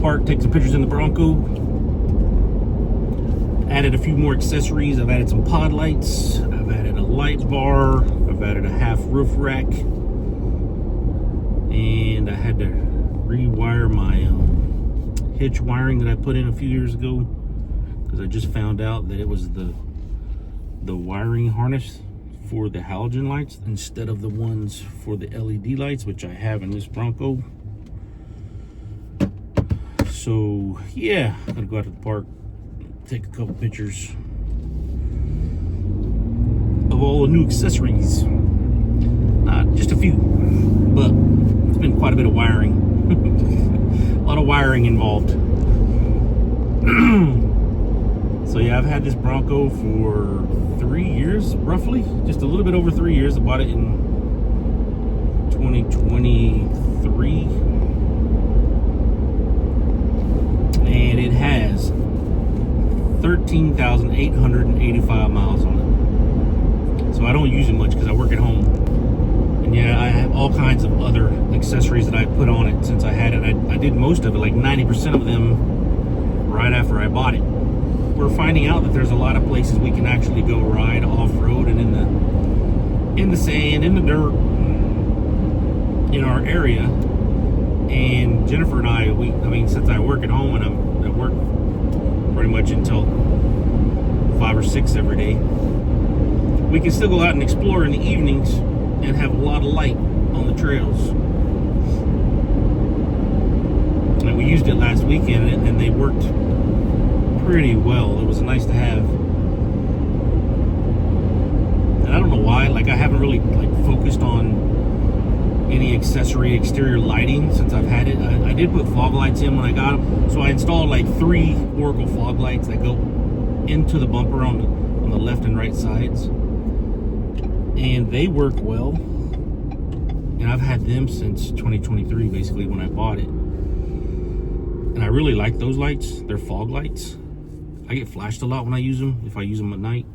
park, take some pictures in the Bronco. Added a few more accessories. I've added some pod lights. I've added a light bar. I've added a half roof rack. And I had to rewire my hitch wiring that I put in a few years ago, because I just found out that it was the wiring harness for the halogen lights instead of the ones for the LED lights, which I have in this Bronco. So yeah, I'm gonna go out to the park, take a couple pictures of all the new accessories. Not just a few, but it's been quite a bit of wiring. A lot of wiring involved. So yeah, I've had this Bronco for 3 years, roughly, just a little bit over 3 years. I bought it in 2023, and it has 13,885 miles on it. So I don't use it much because I work at home. And yeah, I have all kinds of other accessories that I put on it since I had it. I did most of it, like 90% of them, right after I bought it. We're finding out that there's a lot of places we can actually go ride off-road and in the sand, in the dirt, in our area. And Jennifer and I mean, since I work at home and I'm at work pretty much until 5 or 6 every day, we can still go out and explore in the evenings and have a lot of light on the trails. And we used it last weekend and they worked pretty well. It was nice to have. And I don't know why, like I haven't really like focused on any accessory exterior lighting since I've had it. I did put fog lights in when I got them. So I installed like 3 Oracle fog lights that go into the bumper on the left and right sides. And they work well. And I've had them since 2023, basically, when I bought it. And I really like those lights. They're fog lights. I get flashed a lot when I use them, if I use them at night.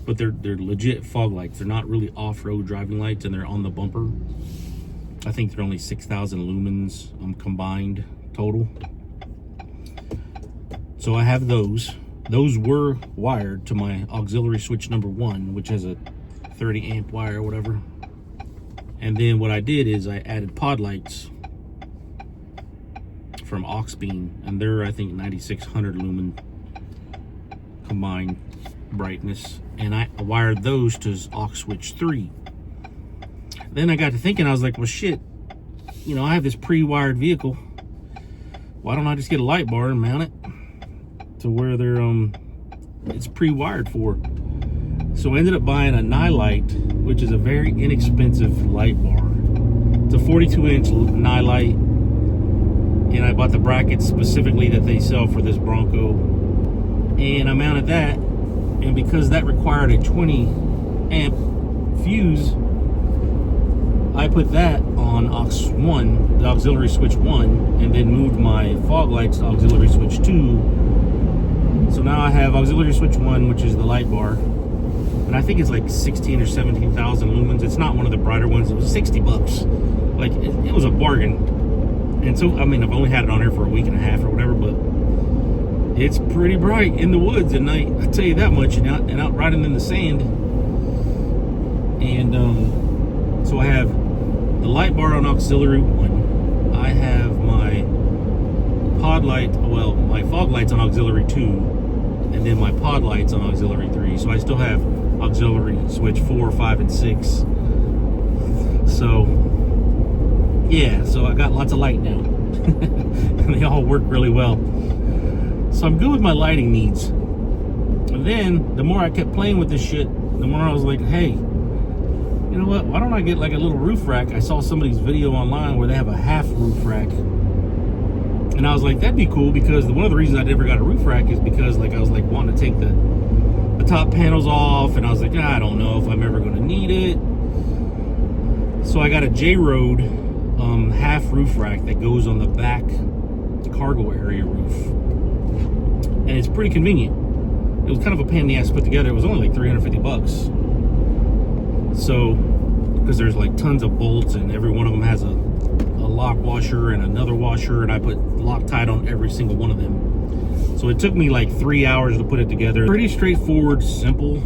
But they're legit fog lights. They're not really off-road driving lights, and they're on the bumper. I think they're only 6,000 lumens combined total. So I have those. Those were wired to my auxiliary switch number 1, which has a 30 amp wire or whatever. And then what I did is I added pod lights from AuxBeam, and they're, I think, 9,600 lumen combined brightness, and I wired those to aux switch 3. Then I got to thinking, I was like, well shit, you know, I have this pre-wired vehicle, why don't I just get a light bar and mount it to where they're it's pre-wired for. So I ended up buying a Nilight, which is a very inexpensive light bar. It's a 42-inch Nilight, and I bought the brackets specifically that they sell for this Bronco, and I mounted that. And because that required a 20 amp fuse, I put that on aux 1, the auxiliary switch 1, and then moved my fog lights to auxiliary switch 2. So now I have auxiliary switch 1, which is the light bar, and I think it's like 16 or 17,000 lumens. It's not one of the brighter ones. It was 60 bucks. Like it was a bargain. And so, I mean, I've only had it on here for a week and a half or whatever, but it's pretty bright in the woods at night, I tell you that much, and out riding in the sand. And so I have the light bar on auxiliary 1. I have my pod light, well, my fog lights on auxiliary 2, and then my pod lights on auxiliary 3. So I still have auxiliary switch 4, 5, and 6. So yeah, so I got lots of light now. And they all work really well. So I'm good with my lighting needs. And then the more I kept playing with this shit, the more I was like, hey, you know what, why don't I get like a little roof rack? I saw somebody's video online where they have a half roof rack, and I was like, that'd be cool, because one of the reasons I never got a roof rack is because like I was like wanting to take the top panels off, and I was like, I don't know if I'm ever going to need it. So I got a JROAD half roof rack that goes on the back cargo area roof, and it's pretty convenient. It was kind of a pain in the ass to put together. It was only like 350 bucks. So, because there's like tons of bolts, and every one of them has a lock washer and another washer, and I put Loctite on every single one of them. So it took me like 3 hours to put it together. Pretty straightforward, simple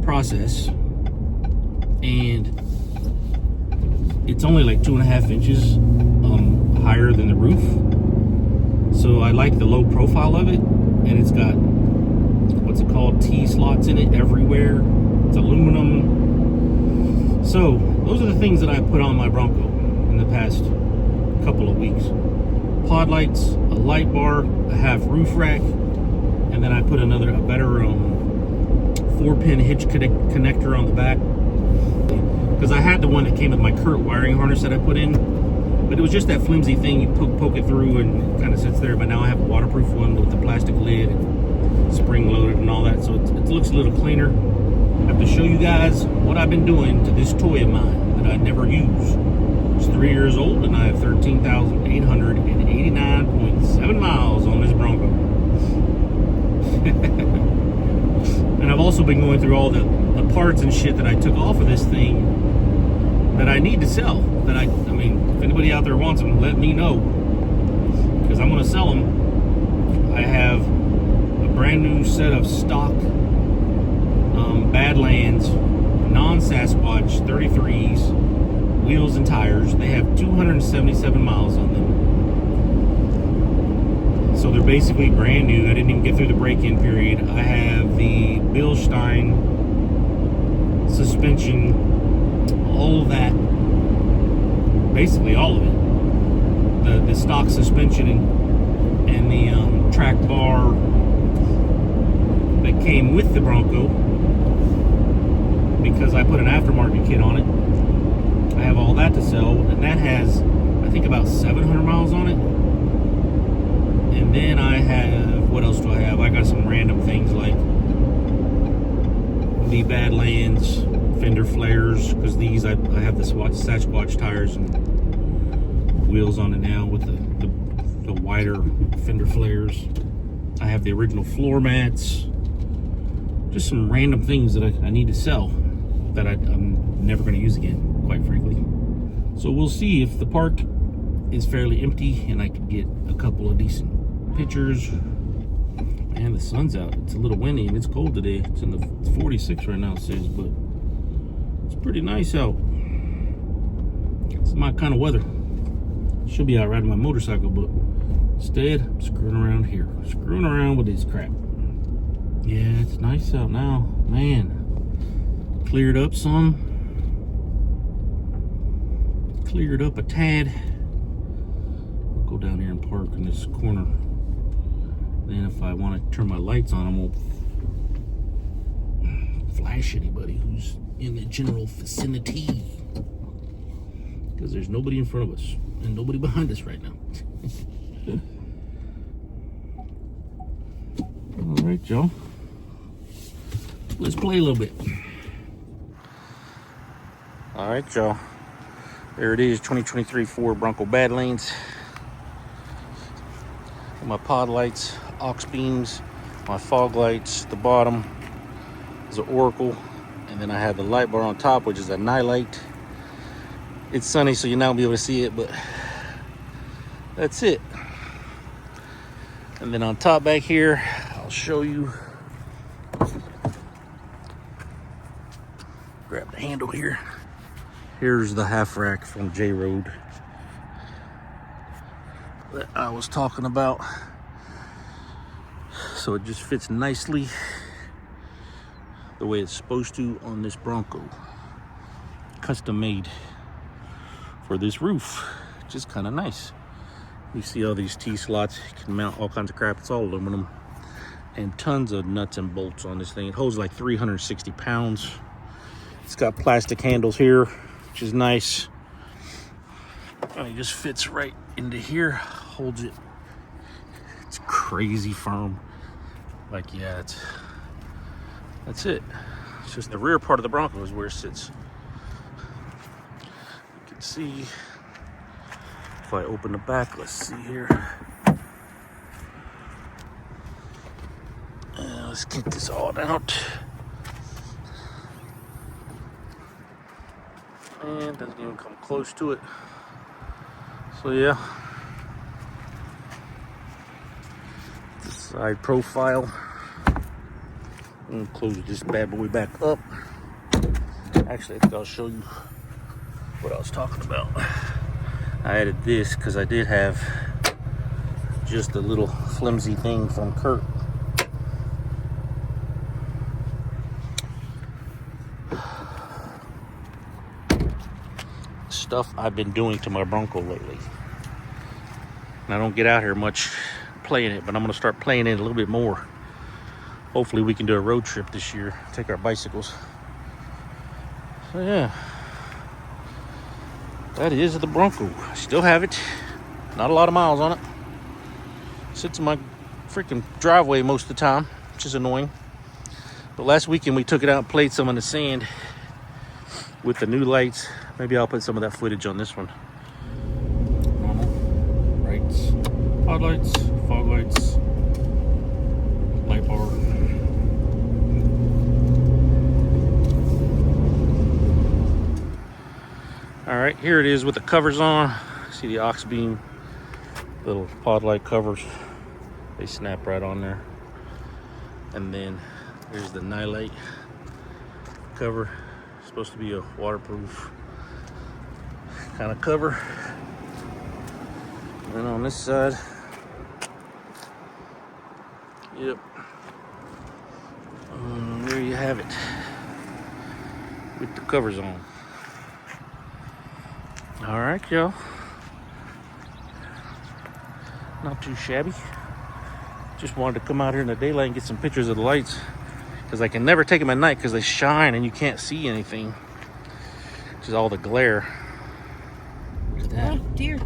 process. And it's only like 2.5 inches higher than the roof. So I like the low profile of it. And it's got, what's it called, T-slots in it everywhere. It's aluminum. So those are the things that I put on my Bronco in the past couple of weeks. Pod lights, a light bar, a half roof rack, and then I put a better 4-pin hitch connector on the back, because I had the one that came with my current wiring harness that I put in, but it was just that flimsy thing. You poke it through and it kind of sits there. But now I have a waterproof one with the plastic lid and spring loaded and all that, so it looks a little cleaner. I have to show you guys what I've been doing to this toy of mine that I never use. It's 3 years old, and I have 13,889.7 miles on this Bronco. And I've also been going through all the parts and shit that I took off of this thing that I need to sell. That I mean, if anybody out there wants them, let me know, because I'm going to sell them. I have a brand new set of stock Badlands non-Sasquatch 33s wheels and tires. They have 277 miles on them, so they're basically brand new. I didn't even get through the break-in period. I have the Bilstein suspension, all of that, basically all of it, the stock suspension and the track bar that came with the Bronco, because I put an aftermarket kit on it. I have all that to sell, and that has, I think, about 700 miles on it. And then I have, what else do I have? I got some random things like the Badlands fender flares, because these, I have the Sasquatch tires and wheels on it now with the wider fender flares. I have the original floor mats. Just some random things that I need to sell that I'm never going to use again, quite frankly. So we'll see if the park is fairly empty and I can get a couple of decent pictures. And the sun's out. It's a little windy and it's cold today. It's in the 46 right now, it says, but it's pretty nice out. It's my kind of weather. Should be out riding my motorcycle, but instead I'm screwing around here, screwing around with this crap. Yeah, it's nice out now, man. Cleared up some. Cleared up a tad. I'll go down here and park in this corner. Then if I want to turn my lights on, I won't flash anybody who's in the general vicinity, because there's nobody in front of us and nobody behind us right now. All right, y'all. Let's play a little bit. All right, y'all. There it is, 2023 Ford Bronco Badlands. My pod lights, AuxBeams, my fog lights. The bottom is an Oracle, and then I have the light bar on top, which is a Nilight. It's sunny, so you're not gonna be able to see it, but that's it. And then on top back here, I'll show you. Grab the handle here. Here's the half rack from JROAD that I was talking about. So it just fits nicely the way it's supposed to on this Bronco. Custom made for this roof, which is kind of nice. You see all these T-slots, you can mount all kinds of crap. It's all aluminum, and tons of nuts and bolts on this thing. It holds like 360 pounds. It's got plastic handles here, which is nice. And it just fits right into here, holds it. It's crazy firm. Like, yeah, that's it. It's just the rear part of the Bronco is where it sits. You can see, if I open the back, let's see here. Let's get this all out. And doesn't even come close to it. So yeah, the side profile. I'm gonna close this bad boy back up. Actually, I think I'll show you what I was talking about. I added this because I did have just a little flimsy thing from Kurt. Stuff I've been doing to my Bronco lately. And I don't get out here much playing it, but I'm gonna start playing it a little bit more. Hopefully we can do a road trip this year, take our bicycles. So yeah, that is the Bronco. I still have it. Not a lot of miles on it. Sits in my freaking driveway most of the time, which is annoying. But last weekend we took it out and played some in the sand with the new lights. Maybe I'll put some of that footage on this one. Normal lights, pod lights, fog lights, light bar. All right, here it is with the covers on. See the AuxBeam little pod light covers. They snap right on there. And then there's the Nilight cover. It's supposed to be a waterproof kind of cover. And then on this side, yep. There you have it, with the covers on. All right, y'all. Not too shabby. Just wanted to come out here in the daylight and get some pictures of the lights, because I can never take them at night because they shine and you can't see anything. Just all the glare. Look at that. Oh dear.